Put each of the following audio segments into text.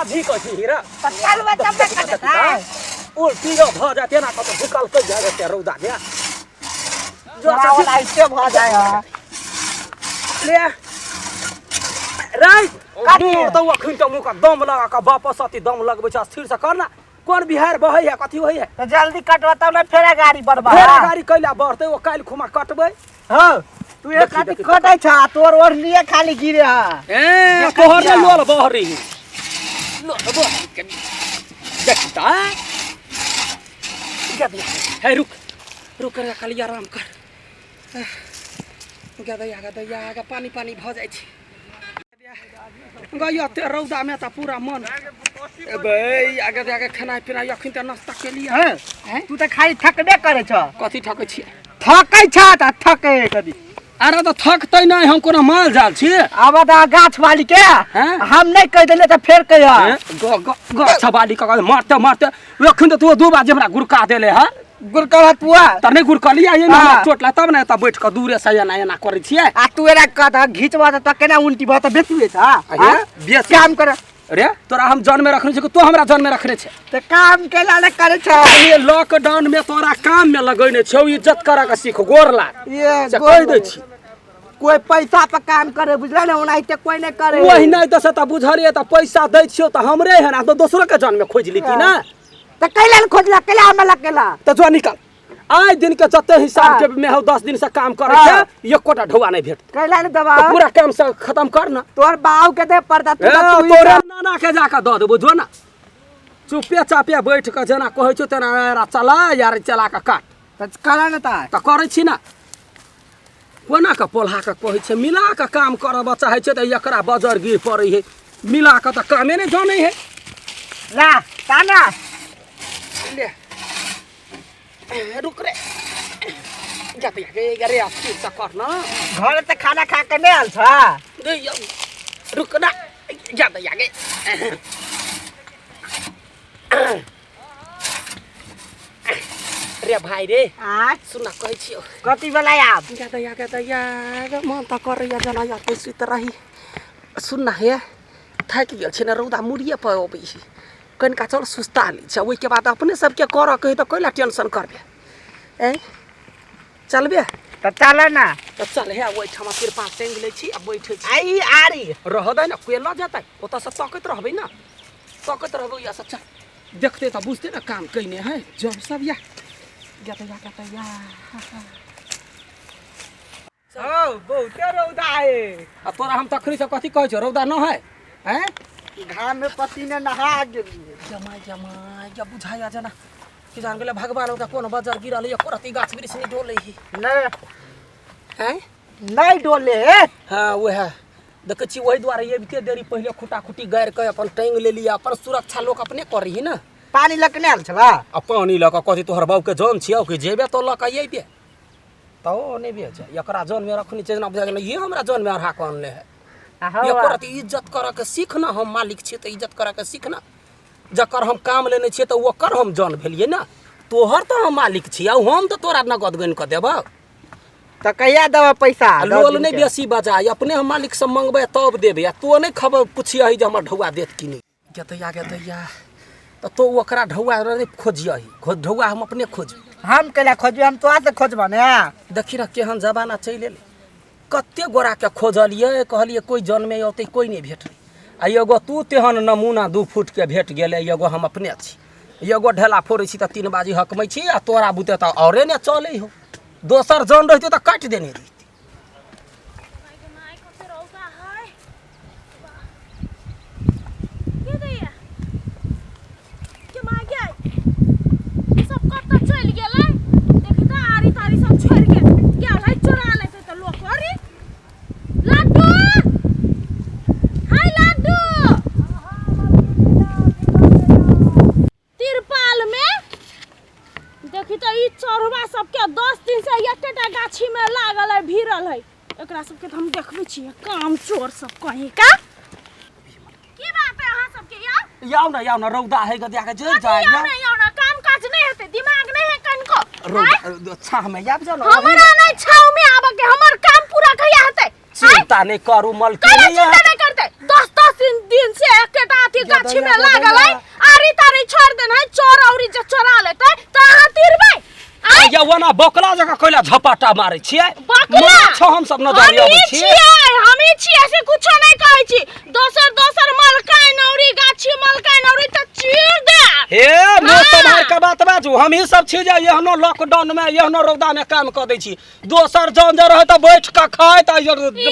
माझी कथी हीरा चल बच्चा पे कटता उल्टी रो भ जाते ना कतो निकल के जा रे रौदा दे जो वाला ऐसे भ जाए ले राई काटी तो अखन त मुका दम लगा का वापस आती दम लगबै छ स्थिर से करना कोन बिहार बहै है कथी होय है तो जल्दी कटवा तब ना फेरा गाड़ी बढ़बा फेरा गाड़ी कैला बढ़ते ओ काल खुमा कटबै हां तू एक काटी कटै छ तोर ओर लिए खाली गिरे ह ए तोहर ने लोल बहरी लो बो देखता है रुक रुक रे खाली आराम कर गदा पानी पानी भ जाय छी गया ते रौदा में त पूरा मन बे आगे खाना पीना अखन त नाश्ता के लिए हैं तू त खाली थकबे करे छ कथी ठकै छी थकै छ त थके कदी अरे त थकतै नै हम कोनो माल जाल छी अब त गाछ वाली के हम नहीं कह देले त फेर कहिया गाछ वाली का मारते मारते अखन त तू दो बार हमरा गुरका देले ह गुरका तुआ त नहीं गुरकलिया ये ना चोटला तब ना त बैठ के दूरे से एना करै छियै आ तू एना कत घिचवा त केना उल्टी भ त बेचुए छ बेच काम कर अरे तोरा हम जन में रखने छ तो हमरा जन में रखने छ त काम केला न करे छ ये लॉकडाउन में तोरा काम में लगैने छौ इज्जत करा के सीख गोरला ये कह दै छी कोई पैसा पर काम करे बुझले ना ओनाइते कोई नहीं करे वही नहीं दस त बुझलिए त पैसा दै छियो त हमरे है ना तो दोसरो के जन में खोज लीती ना त कैला न खोजला कैला हम लकेला त जो निकल आज दिन के जते हिसाब के में हो 10 दिन से काम करे छे एक कोटा ढौआ नहीं भेट कैला न दबा पूरा काम से खत्म कर ना तोर बाऊ के दे पड़ता तू तोरे नाना के जाके द देबो जो ना चुपे चापे बैठ के जना कहै छौ तना चला यार चला के काट त करा न त करे छी ना कोना के पोल्हा के कहै छे मिला के काम करब चाहे छे त एकरा बजर गिर पड़ै है मिला के त कामे नहीं जाने है ला ताना ले रुक रे जाते गरे अस्थिर से कर ना घर त खाना खा के नहीं आल छ रुक ना जाते आगे रे भाई रे आ सुन कहै छियो कति बेला आब जाते मन त करैया जना या पैसे त रही सुन ना हे थाकि गेल छै ना रौदा मुड़िए पर अबै छै कनिका चल सुस्ता ली छ ओइ के बाद अपने सबके कर कहि त कैला टेंशन करबे ए चलबे त चल ना त चल हे ओइ ठमा कृपा सेंग ले छी आ बैठे छी आई आरी रह दे ना कोई ल जाता ओता से तकत रहबे ना तकत रहबे या सच्चा देखते त बुझते ना काम कइने है जब सब या गया ओ बहुत रौदा है आ तोरा हम तखरी से कथी कहै छ रौदा न है हैं घाम में पसीने नहा गेलिए जमा या बुझाया जना कि जान गेले भगवान ओका कोन बाजार गिरल या कोरती गाछ वृक्ष नहीं डोले ही नहीं हैं नहीं डोले हां वह देख छी वही द्वारा ये बिते देरी पहले खुटा खुटी गाड़ के अपन टांग ले लिया अपन सुरक्षा लोग अपने करही ना पानी लकने आल छला आ पानी लक कथी तोहर बाबू के जान छियौ कि जेबे तो लक आइबे तो नहीं बेच एकरा जान में रखनी छै ना बुझा गेल ये हमरा जान में अरहा कान ले है ये करत इज्जत कर के सीखना हम मालिक छी त इज्जत कर के सीखना जकर हम काम लेने छी त ओकर हम जान भेलिए ना तोहर तो हम मालिक छी आ हम तो तोरा नगद गन के देबो त कहिया देबा पैसा लोल नहीं बेसी बजाय अपने हम मालिक से मांगबे तब देबे तो नहीं खबर पूछियही जे हमर ढौआ देत कि नहीं गतैया त तो ओकरा ढौआ रे खोजियही ढौआ हम अपने खोज हम केला खोजबे हम तोरा से खोजबा ने देखी ना केहन जमाना चले ले कते गोरा के खोजलिए कहलिए कोई जन में औते कोई नहीं भेट आ एगो तू तेहन नमूना 2 फुट के भेट गेले एगो हम अपने छी एगो ढेला फोड़ै छी त 3 बाजी हकमै छी आ तोरा बुते त औरे ने चले हो दोसर जन रहते त काट देने रही एकरा सबके हम देखबै छी काम चोर सब कहीं का की बात है अहाँ सबके याव ना रौदा है गदिया के जर जाय याव ना काम काज नहीं हेते दिमाग नहीं है कनको रौदा छाह में याव जाओ ना हमरा नहीं छाव में आबे के हमर काम पूरा कहिया हेते चिंता नहीं करू मलकी नहीं चिंता नहीं करते 10 दिन से एकटा अथी की गाछी में लागल है आरी तारी छोड़ देन है चोर औरी जे चोरा लेतै त अहाँ तीरबै या वना बकला जगह कइला झपाटा मारै छियै बकला छ हम सब नजर आबै छियै हमी छियै से कुछो नै कहै छी दोसर मलकाई नौरी गाछी मलकाई नौरी त चीर दे हे मोत भाई के बात बाजू हम ही सब छी जे एहनो लॉकडाउन में एहनो रौदा में काम क दै छी दोसर जन जे रहे त बैठ के खाय त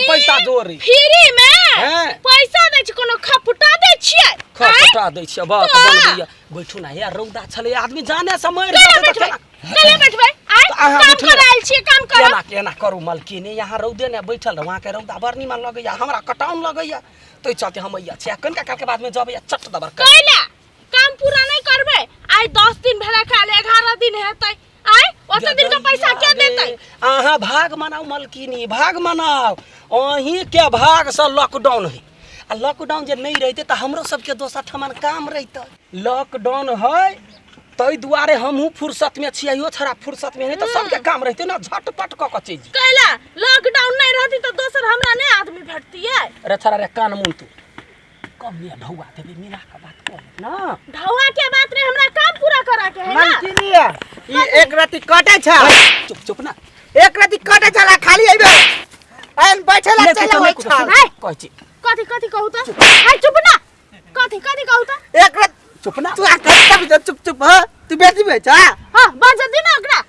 पैसा जोरी फ्री में पैसा दै छी कोनो खपुटा दै छियै खपुटा दै छियै बात बन गइया बैठू ना यार रौदा छले आदमी जाने से मर जाते चले बैठबै आइ काम कराइल छी काम कर केना करू मलकिनी यहाँ रौदे ने बैठल रह वहां के रौदा बरनी में लगैया हमरा कटाउन लगैया तो चलते हम या छै कनका काल के बाद में जब चट दबर कैला काम पूरा नहीं करबे आइ 10 दिन भेला खाली 11 दिन हेतै आइ ओते दिन का पैसा के देतै आहा भाग मनाओ मलकिनी भाग मनाओ ओही के भाग से लॉकडाउन है आ लॉकडाउन जे नहीं रहते त हमरो सब के दोसर ठमन काम रहते लॉकडाउन है तई दुआरे हमहू फुर्सत में छियै यो छरा फुर्सत में नहीं तो सबके काम रहते ना झटपट क के चीज कैला लॉकडाउन नहीं रहती तो दोसर हमरा ने आदमी भेटतिए अरे छरा रे कान मुन तू कब ये ढौआ देबे मिला के बात कर ना ढौआ के बात रे हमरा काम पूरा करा के है ना मलकिनी ई एक राती कटे छ चुप चुप ना एक राती कटे छला खाली आइबे आइन बैठला चला होय छ कहै छी कथि कहू त हाय चुप ना कथि कहू त एक रात चुप ना तू आ कब चुप ह तू बेटी बेच हां बाज दिन ओकरा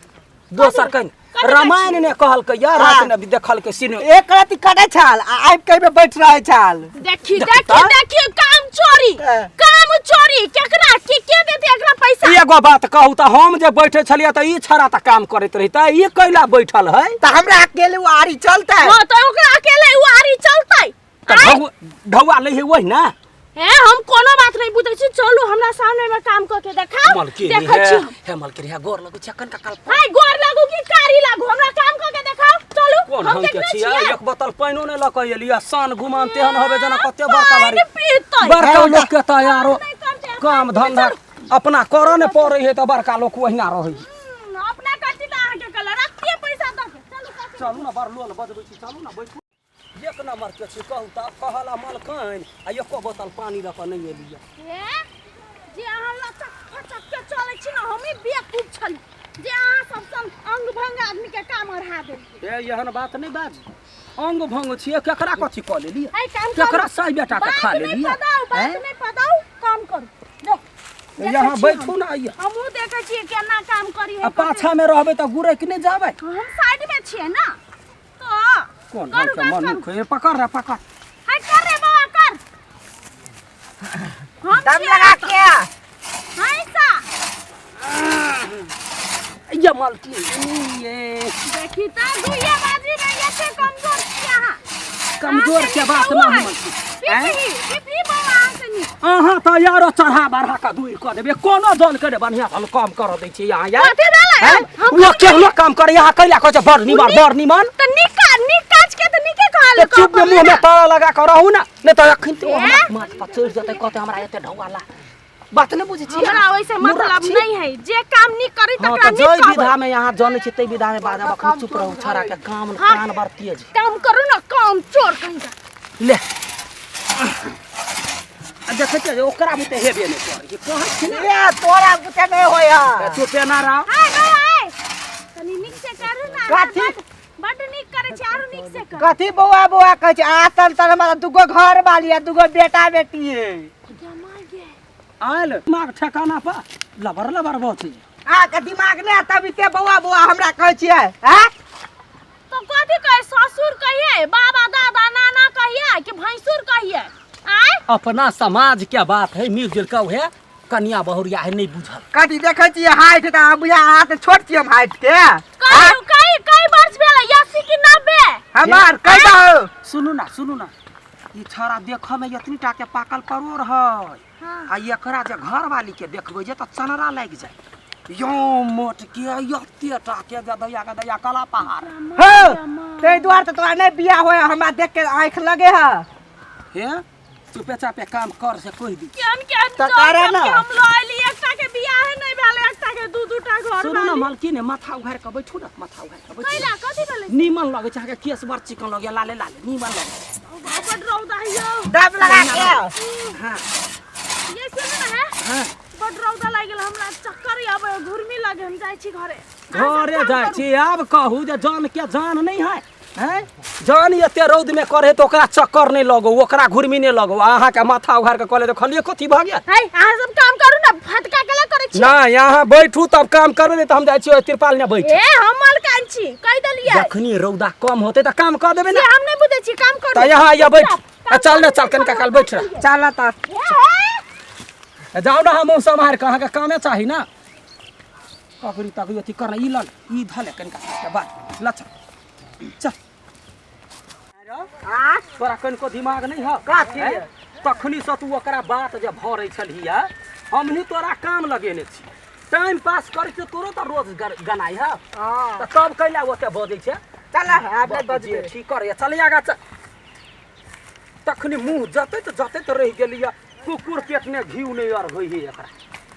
दोसर कहीं रामायण ने कहल के यार रात ने भी देखल के सीन एक राती कटे छल आइब के बैठ रहे छल देखी काम चोरी केकरा के देते एकरा पैसा एगो बात कहू त हम जे बैठे छलिए त ई छरा त काम करत रहिता ई कैला बैठल है त हमरा अकेले आरी चलतै हां त ओकरा अकेले आरी चलतै त ढौआ ले है वही ना हे हम कोनो बात नहीं बुझै छी चलू हमरा सामने में काम क के देखाओ देखै छी हे मलकिनी हे गोर लगै छकन का काल हाय गोर लागू की कारी लागू हमरा काम क के देखाओ चलू कोन हम के छिया एक बोतल पानियो ने लक एलिया सान गुमान तेहन होबे जना कते बड़का भारी बड़का लोग के त यारो काम धंधा अपना करे ने पड़ै है त बड़का लोग ओहिना रहै अपना कति त आके कल रखिए पैसा द के चलू ना बार लोल बजबै छी चलू ना बैठू एक नंबर के छी कहू त कहला मलकन आ एको बोतल पानी रख नहीं एलिया हे जे अहाँ लचक फचक के चलै छी ना हमी बेवकूफ छल जे अहाँ सब अंग भंग आदमी के काम अढ़ा देल ए एहन बात नहीं बाज अंग भंग छी केकरा कथि क लेली हाय काम केकरा साई बेटा के खा लेली बात नहीं पताऊ काम करू देख यहाँ बैठू ना हमहू देखै छी केना काम करी है पाछा में रहबे त गुरै के नहीं जाबै हम साइड में छिए ना तो कौन हम के मन खोए पकड़ रे पकड़ हाय कर रे बाबा कर हम दम लगा के हाय सा ये मलकिनी ये देखी त दुइया बाजी में ऐसे कमजोर छी अहाँ कमजोर के बात ना हम पिपी बाबा आसनी अहाँ त यारो चढ़ा बढ़ा का दूर कर देबे कोनो दल के बढ़िया हम काम कर दै छी यहां यार कथि डाला वो केहनो काम करे यहां कैला कहै छै बड़ निमन त निकाज के त निके कहल चुप में मुंह में ताला लगा कर रहू ना नहीं तो अखन तो माथ पर चढ़ जतै कहते हमरा एते ढौवाला बात नहीं बुझै छी हमरा वैसे मतलब नहीं है जे काम नहीं करी तकरा नहीं जय विधा में यहां जाने छी तै विधा में बाजा अखन चुप रहू छरा के काम कान बर तेज काम करू ना काम चोर कहीं का ले देखे छै ओकरा बुते हेबे नहीं करे कहै छी ए तोरा बुते नहीं होय तू पेना रहा हाय तनी निक से करू ना कथि बड निक करे छै आरो निक से कर कथि बौआ कहै छै आतन तर हमरा दुगो घर वाली है दुगो बेटा बेटी है आयल दिमाग ठिकाना पर लबर बहुत है आ के दिमाग ने तभी से बौआ हमरा कहै छियै हैं तो कथि कहे ससुर कहिए बाबा दादा नाना कहिए कि भैंसुर कहिए आय अपना समाज के बात है मिलजुल के है कन्या बहुरिया है नहीं बुझल कथि देखै छियै हाइट त बुझा हाथ छोट छी हम हाइट के कई वर्ष भेलै 80 कि 90 हमार कह दो सुनू ना ई छाड़ा देख में इतनी टा के पाकल परोर है आ एकरा जे घर वाली के देखबै जे त चनरा लाग जाय यो मोट के यते टा के गदया कला पहाड़ हो तै द्वार त तोरा नहीं बियाह होय हमरा देख के आंख लगे है हे चुपे चापे काम कर से कोई दी के त करे ना हम लइली एकटा के बियाह नहीं भेलै एकटा के दू टा घर सुनू ना मालकिन माथा उघार के बैठू ना माथा उघार के बैठू कैला कथि भेलै नीमन लगे छै के केस बड़ चिकन लगे लाले नीमन लगे बड रौदा यो डब लगा के हां सुन ना है बड रौदा लाग गेल हमरा चक्कर आबे घुरमी लागे हम जाइ छी घरे घरे जाइ छी आब कहू जे जान के जान नहीं है हैं जान एते रौद में करे तो ओकरा चक्कर नहीं लगो ओकरा घुरमी नहीं लगो अहाँ के माथा उघार के कहले तो खलिए कथी भ गया है अहाँ सब काम करू ना फटका केला करे छी ना यहाँ बैठू तब काम करबे नहीं तो हम जाइ छी तिरपाल ने बैठ ए हम मलकान छी कह देलिए जखनी रौदा कम होते तो काम कर देबे ना हम नहीं बुझे छी काम करू तो यहाँ या बैठ चल ना चल कनका काल बैठ रहा चल त जाओ ना हम संभार के अहाँ के कामे चाही ना ककरी तकरी अथी करना ई लल ई धले कनका के बाद लच चल आ तोरा कनको दिमाग नहीं है कथी? तखनी से तू ओकरा बात जे भरै छलिया हमही तोरा काम लगेने छी टाइम पास करे से तोरो तो रोज गनाई है हां त तब कैला ओते बजै छै चल आबे बजबे ठीक कर चल आगा चल तखनी मुंह जते तो रह गेलिया कुकुर पेट में घी नहीं और होई है एकरा